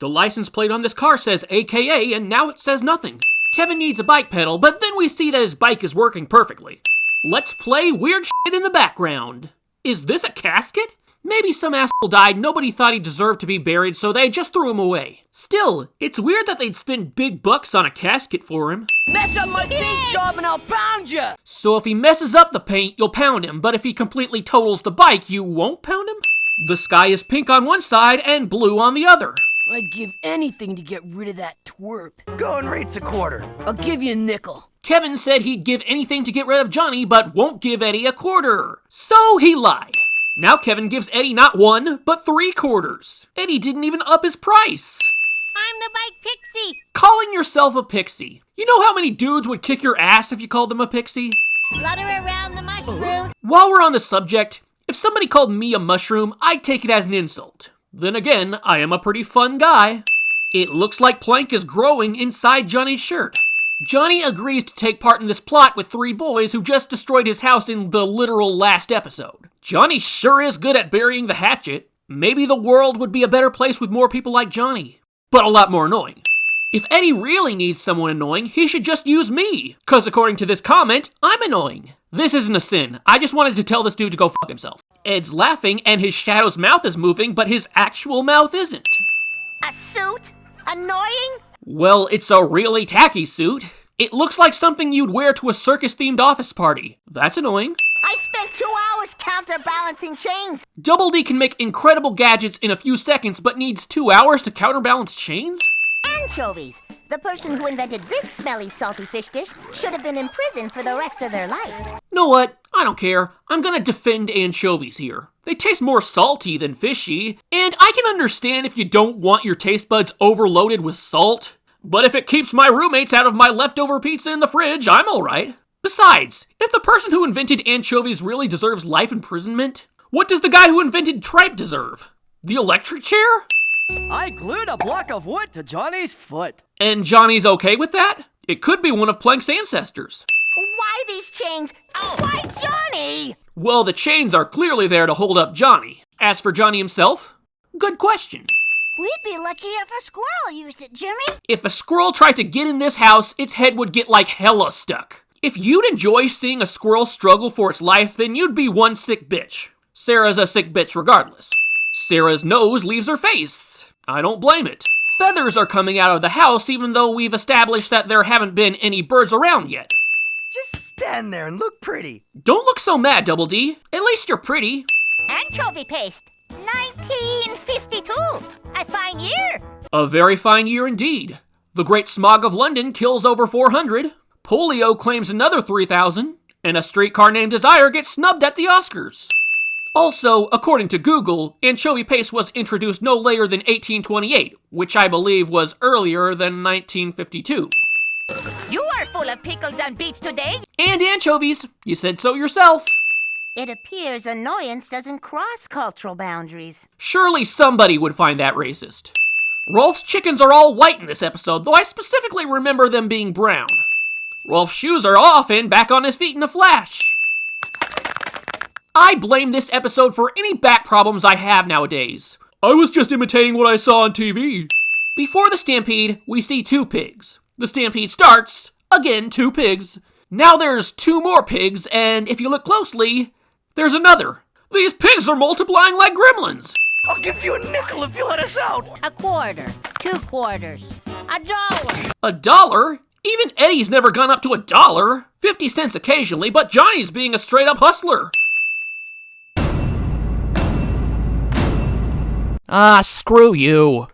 The license plate on this car says AKA, and now it says nothing. Kevin needs a bike pedal, but then we see that his bike is working perfectly. Let's play weird shit in the background. Is this a casket? Maybe some asshole died, nobody thought he deserved to be buried, so they just threw him away. Still, it's weird that they'd spend big bucks on a casket for him. Mess up my paint job and I'll pound ya! So if he messes up the paint, you'll pound him, but if he completely totals the bike, you won't pound him? The sky is pink on one side and blue on the other. I'd give anything to get rid of that twerp. Go and rate's a quarter. I'll give you a nickel. Kevin said he'd give anything to get rid of Johnny, but won't give Eddy a quarter. So he lied. Now Kevin gives Eddy not 1, but 3 quarters. Eddy didn't even up his price. I'm the bike pixie. Calling yourself a pixie. You know how many dudes would kick your ass if you called them a pixie? Flutter around the mushrooms. While we're on the subject, if somebody called me a mushroom, I'd take it as an insult. Then again, I am a pretty fun guy. It looks like Plank is growing inside Johnny's shirt. Johnny agrees to take part in this plot with 3 boys who just destroyed his house in the literal last episode. Johnny sure is good at burying the hatchet. Maybe the world would be a better place with more people like Johnny, but a lot more annoying. If Eddy really needs someone annoying, he should just use me, cause according to this comment, I'm annoying. This isn't a sin, I just wanted to tell this dude to go fuck himself. Ed's laughing and his shadow's mouth is moving, but his actual mouth isn't. A suit? Annoying? Well, it's a really tacky suit. It looks like something you'd wear to a circus-themed office party. That's annoying. I spent 2 hours counterbalancing chains. Double D can make incredible gadgets in a few seconds, but needs 2 hours to counterbalance chains? Anchovies. The person who invented this smelly, salty fish dish should have been in prison for the rest of their life. Know what? I don't care. I'm gonna defend anchovies here. They taste more salty than fishy, and I can understand if you don't want your taste buds overloaded with salt. But if it keeps my roommates out of my leftover pizza in the fridge, I'm alright. Besides, if the person who invented anchovies really deserves life imprisonment, what does the guy who invented tripe deserve? The electric chair? I glued a block of wood to Johnny's foot. And Johnny's okay with that? It could be one of Plank's ancestors. Why these chains? Why Johnny? Well, the chains are clearly there to hold up Johnny. As for Johnny himself, good question. We'd be lucky if a squirrel used it, Jimmy. If a squirrel tried to get in this house, its head would get like hella stuck. If you'd enjoy seeing a squirrel struggle for its life, then you'd be one sick bitch. Sarah's a sick bitch regardless. Sarah's nose leaves her face. I don't blame it. Feathers are coming out of the house even though we've established that there haven't been any birds around yet. Just stand there and look pretty. Don't look so mad, Double D. At least you're pretty. Anchovy paste. 1952. A fine year. A very fine year indeed. The Great Smog of London kills over 400. Polio claims another 3,000. And A Streetcar Named Desire gets snubbed at the Oscars. Also, according to Google, anchovy paste was introduced no later than 1828, which I believe was earlier than 1952. You are full of pickles and beets today. And anchovies. You said so yourself. It appears annoyance doesn't cross cultural boundaries. Surely somebody would find that racist. Rolf's chickens are all white in this episode, though I specifically remember them being brown. Rolf's shoes are off and back on his feet in a flash. I blame this episode for any back problems I have nowadays. I was just imitating what I saw on TV. Before the stampede, we see 2 pigs. The stampede starts, again 2 pigs. Now there's 2 more pigs, and if you look closely, there's another. These pigs are multiplying like gremlins. I'll give you a nickel if you let us out. A quarter. 2 quarters. $1. $1? Even Eddy's never gone up to $1. 50 cents occasionally, but Johnny's being a straight up hustler. Ah, screw you.